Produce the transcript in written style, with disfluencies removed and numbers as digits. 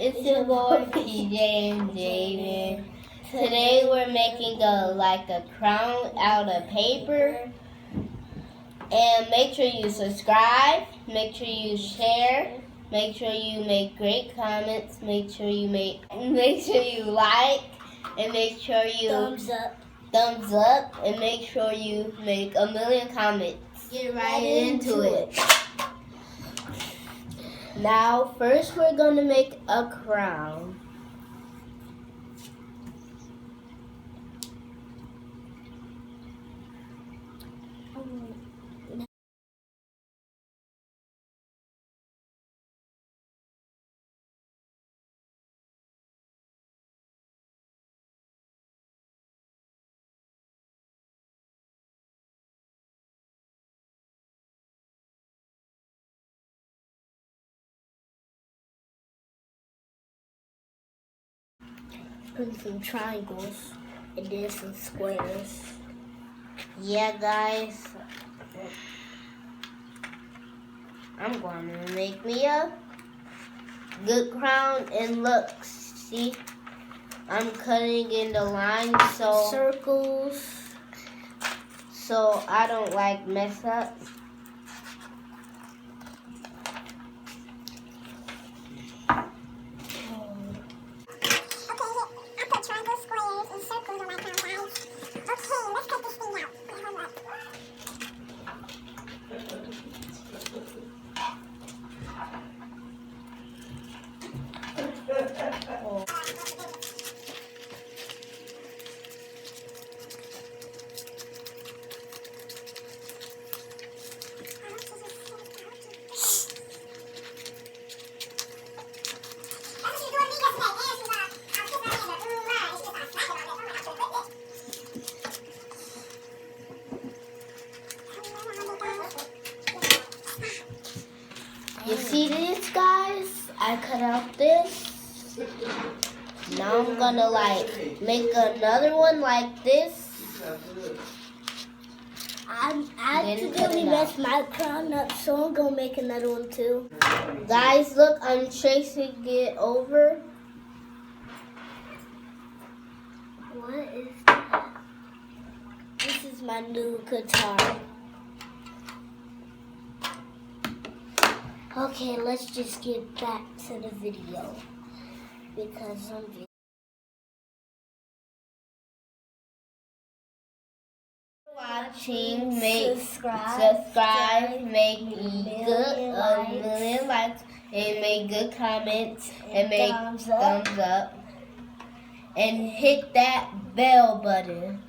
It's your boy PJ and Jaden. Today we're making a crown out of paper. And make sure you subscribe, make sure you share, make sure you make great comments, make sure you like, and make sure you thumbs up, and make sure you make a million comments. Get right into it. Now, first we're going to make a crown. Put some triangles and then some squares. Yeah, guys, I'm going to make me a good crown. And look, see, I'm cutting in the lines Circles. so I don't mess up. You see this, guys? I cut out this. Now I'm gonna make another one like this. I accidentally messed my crown up, so I'm gonna make another one too. Guys, look, I'm tracing it over. What is that? This is my new guitar. Okay, let's just get back to the video because I'm watching. Subscribe, make a million likes, and make good comments, and make thumbs up, and hit that bell button.